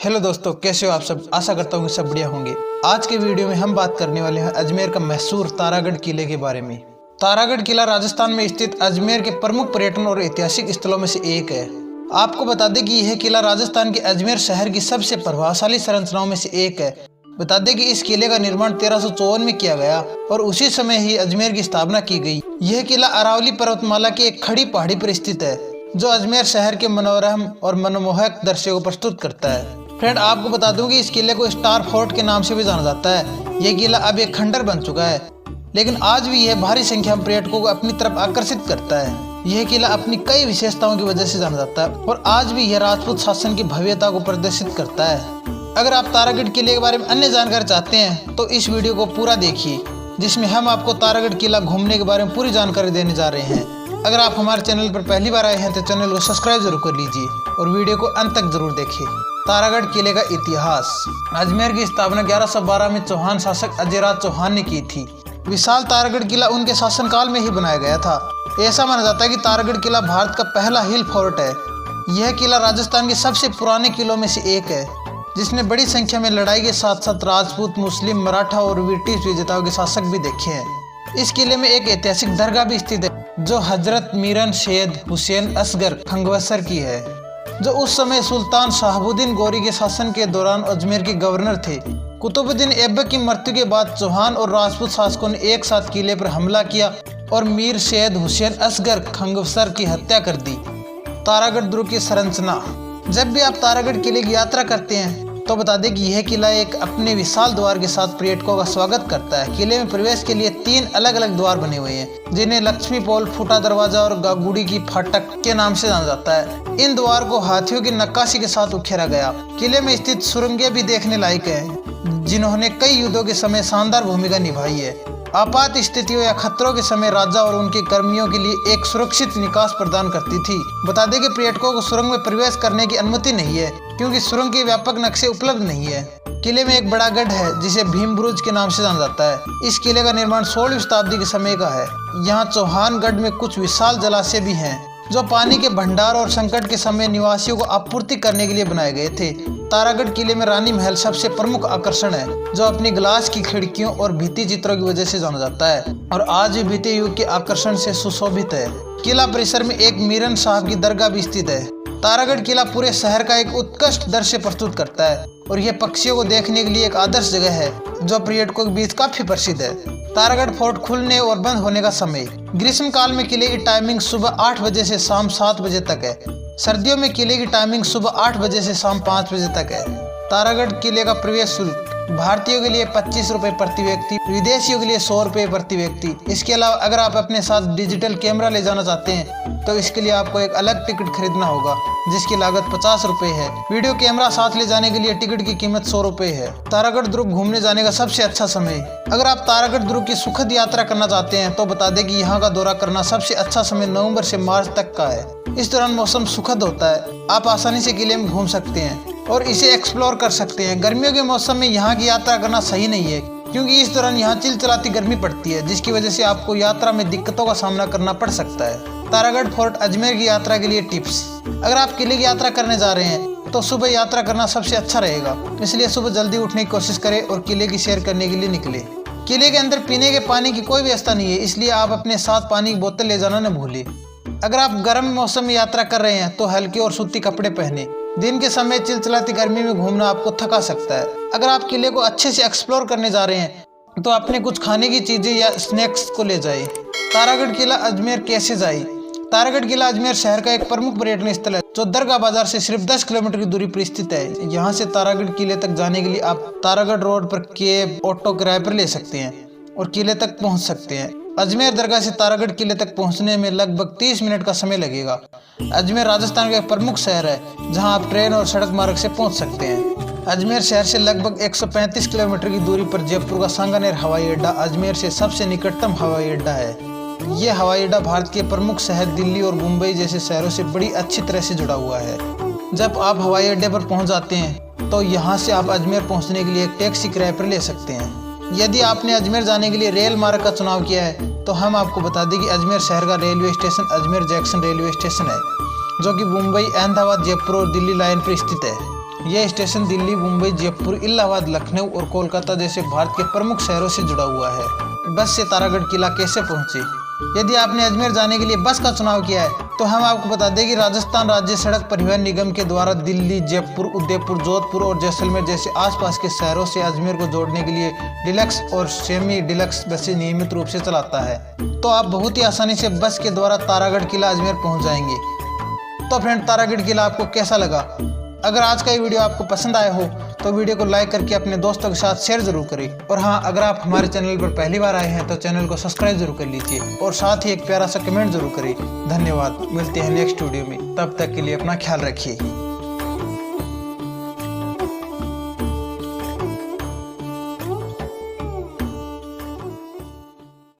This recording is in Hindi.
हेलो दोस्तों, कैसे हो आप सब। आशा करता हूँ कि सब बढ़िया होंगे। आज के वीडियो में हम बात करने वाले हैं अजमेर का मशहूर तारागढ़ किले के बारे में। तारागढ़ किला राजस्थान में स्थित अजमेर के प्रमुख पर्यटन और ऐतिहासिक स्थलों में से एक है। आपको बता दें कि यह किला राजस्थान के अजमेर शहर की सबसे प्रभावशाली संरचनाओं में से एक है। बता दें कि इस किले का निर्माण 1354 में किया गया और उसी समय ही अजमेर की स्थापना की गई। यह किला अरावली पर्वतमाला की एक खड़ी पहाड़ी पर स्थित है, जो अजमेर शहर के मनोरम और मनमोहक दृश्य को प्रस्तुत करता है। फ्रेंड, आपको बता दूं कि इस किले को स्टार फोर्ट के नाम से भी जाना जाता है। यह किला अब एक खंडर बन चुका है, लेकिन आज भी यह भारी संख्या में पर्यटकों को अपनी तरफ आकर्षित करता है। यह किला अपनी कई विशेषताओं की वजह से जाना जाता है और आज भी यह राजपूत शासन की भव्यता को प्रदर्शित करता है। अगर आप तारागढ़ किले के बारे में अन्य जानकारी चाहते हैं तो इस वीडियो को पूरा देखिए, जिसमें हम आपको तारागढ़ किला घूमने के बारे में पूरी जानकारी देने जा रहे हैं। अगर आप हमारे चैनल पर पहली बार आए हैं तो चैनल को सब्सक्राइब जरूर कर लीजिए और वीडियो को अंत तक जरूर देखिए। तारागढ़ किले का इतिहास। अजमेर की स्थापना 1112 में चौहान शासक अजयराज चौहान ने की थी। विशाल तारागढ़ किला उनके शासनकाल में ही बनाया गया था। ऐसा माना जाता है कि तारागढ़ किला भारत का पहला हिल फोर्ट है। यह किला राजस्थान के सबसे पुराने किलों में से एक है, जिसने बड़ी संख्या में लड़ाई के साथ साथ राजपूत, मुस्लिम, मराठा और ब्रिटिश विजेताओं के शासक भी देखे हैं। इस किले में एक ऐतिहासिक दरगाह भी स्थित है, जो हजरत मीरन सैयद हुसैन असगर खंगवसर की है, जो उस समय सुल्तान शहाबुद्दीन गौरी के शासन के दौरान अजमेर के गवर्नर थे। कुतुबुद्दीन ऐबक की मृत्यु के बाद चौहान और राजपूत शासकों ने एक साथ किले पर हमला किया और मीर सैयद हुसैन असगर खंगवसर की हत्या कर दी। तारागढ़ दुर्ग की संरचना। जब भी आप तारागढ़ किले की यात्रा करते हैं तो बता दें कि यह किला एक अपने विशाल द्वार के साथ पर्यटकों का स्वागत करता है। किले में प्रवेश के लिए 3 अलग अलग द्वार बने हुए हैं, जिन्हें लक्ष्मी पोल, फूटा दरवाजा और गागुड़ी की फाटक के नाम से जाना जाता है। इन द्वार को हाथियों की नक्काशी के साथ उखेरा गया। किले में स्थित सुरंगें भी देखने लायक है, जिन्होंने कई युद्धों के समय शानदार भूमिका निभाई है। आपात स्थितियों या खतरों के समय राजा और उनके कर्मियों के लिए एक सुरक्षित निकास प्रदान करती थी। बता दें कि पर्यटकों को सुरंग में प्रवेश करने की अनुमति नहीं है, क्योंकि सुरंग के व्यापक नक्शे उपलब्ध नहीं है। किले में एक बड़ा गढ़ है, जिसे भीम बुरुज के नाम से जाना जाता है। इस किले का निर्माण 16वीं शताब्दी के समय का है। यहाँ चौहान गढ़ में कुछ विशाल जलाशय भी हैं, जो पानी के भंडार और संकट के समय निवासियों को आपूर्ति करने के लिए बनाए गए थे। तारागढ़ किले में रानी महल सबसे प्रमुख आकर्षण है, जो अपनी ग्लास की खिड़कियों और भित्ति चित्रों की वजह से जाना जाता है और आज भी भित्ति युग के आकर्षण से सुशोभित है। किला परिसर में एक मीरन साहब की दरगाह भी स्थित है। तारागढ़ किला पूरे शहर का एक उत्कृष्ट दृश्य प्रस्तुत करता है और यह पक्षियों को देखने के लिए एक आदर्श जगह है, जो पर्यटकों के बीच काफी प्रसिद्ध है। तारागढ़ फोर्ट खुलने और बंद होने का समय। ग्रीष्म काल में किले की टाइमिंग सुबह 8 बजे से शाम 7 बजे तक है। सर्दियों में किले की टाइमिंग सुबह 8 बजे से शाम 5 बजे तक है। तारागढ़ किले का प्रवेश शुल्क भारतीयों के लिए 25 रुपए प्रति व्यक्ति, विदेशियों के लिए 100 रुपए प्रति व्यक्ति। इसके अलावा अगर आप अपने साथ डिजिटल कैमरा ले जाना चाहते हैं तो इसके लिए आपको एक अलग टिकट खरीदना होगा, जिसकी लागत 50 रुपए है। वीडियो कैमरा साथ ले जाने के लिए टिकट की कीमत 100 रुपए है। तारागढ़ दुर्ग घूमने जाने का सबसे अच्छा समय। अगर आप तारागढ़ दुर्ग की सुखद यात्रा करना चाहते हैं तो बता दें कि यहाँ का दौरा करना सबसे अच्छा समय नवंबर से मार्च तक का है। इस दौरान मौसम सुखद होता है, आप आसानी से किले में घूम सकते हैं और इसे एक्सप्लोर कर सकते हैं। गर्मियों के मौसम में यहाँ की यात्रा करना सही नहीं है, क्योंकि इस दौरान यहाँ चिलचिलाती गर्मी पड़ती है, जिसकी वजह से आपको यात्रा में दिक्कतों का सामना करना पड़ सकता है। तारागढ़ फोर्ट अजमेर की यात्रा के लिए टिप्स। अगर आप किले की यात्रा करने जा रहे हैं तो सुबह यात्रा करना सबसे अच्छा रहेगा, इसलिए सुबह जल्दी उठने की कोशिश करें और किले की सैर करने के लिए निकले। किले के अंदर पीने के पानी की कोई व्यवस्था नहीं है, इसलिए आप अपने साथ पानी की बोतल ले जाना न भूलें। अगर आप गर्म मौसम में यात्रा कर रहे हैं तो हल्के और सूती कपड़े पहने। दिन के समय चिलचिलाती गर्मी में घूमना आपको थका सकता है। अगर आप किले को अच्छे से एक्सप्लोर करने जा रहे हैं तो अपने कुछ खाने की चीजें या स्नैक्स को ले जाए। तारागढ़ किला अजमेर कैसे जाए। तारागढ़ किला अजमेर शहर का एक प्रमुख पर्यटन स्थल है, जो दरगाह बाजार से सिर्फ 10 किलोमीटर की दूरी पर स्थित है। यहाँ से तारागढ़ किले तक जाने के लिए आप तारागढ़ रोड पर कैब, ऑटो किराए पर ले सकते हैं और किले तक पहुँच सकते हैं। अजमेर दरगाह से तारागढ़ किले तक पहुंचने में लगभग 30 मिनट का समय लगेगा। अजमेर राजस्थान का एक प्रमुख शहर है, जहां आप ट्रेन और सड़क मार्ग से पहुंच सकते हैं। अजमेर शहर से लगभग 135 किलोमीटर की दूरी पर जयपुर का सांगानेर हवाई अड्डा अजमेर से सबसे निकटतम हवाई अड्डा है। यह हवाई अड्डा भारत के प्रमुख शहर दिल्ली और मुंबई जैसे शहरों से बड़ी अच्छी तरह से जुड़ा हुआ है। जब आप हवाई अड्डे पर पहुँच जाते हैं तो यहाँ से आप अजमेर पहुँचने के लिए एक टैक्सी किराए पर ले सकते हैं। यदि आपने अजमेर जाने के लिए रेल मार्ग का चुनाव किया है तो हम आपको बता दें कि अजमेर शहर का railway station Ajmer junction railway station है, जो कि मुंबई, अहमदाबाद, जयपुर और दिल्ली लाइन पर स्थित है। यह स्टेशन दिल्ली, मुंबई, जयपुर, इलाहाबाद, लखनऊ और कोलकाता जैसे भारत के प्रमुख शहरों से जुड़ा हुआ है। बस से तारागढ़ किला कैसे पहुंचे? यदि आपने अजमेर जाने के लिए बस का चुनाव किया है तो हम आपको बता दें कि राजस्थान राज्य सड़क परिवहन निगम के द्वारा दिल्ली, जयपुर, उदयपुर, जोधपुर और जैसलमेर जैसे आसपास के शहरों से अजमेर को जोड़ने के लिए डिलक्स और सेमी डिलक्स बसें नियमित रूप से चलाता है। तो आप बहुत ही आसानी से बस के द्वारा तारागढ़ किला अजमेर पहुंच जाएंगे। तो फ्रेंड, तारागढ़ किला आपको कैसा लगा? अगर आज का ये वीडियो आपको पसंद आया हो तो वीडियो को लाइक करके अपने दोस्तों के साथ शेयर जरूर करें। और हाँ, अगर आप हमारे चैनल पर पहली बार आए हैं तो चैनल को सब्सक्राइब जरूर कर लीजिए और साथ ही एक प्यारा सा कमेंट जरूर करें। धन्यवाद। मिलते हैं नेक्स्ट वीडियो में, तब तक के लिए अपना ख्याल रखिए।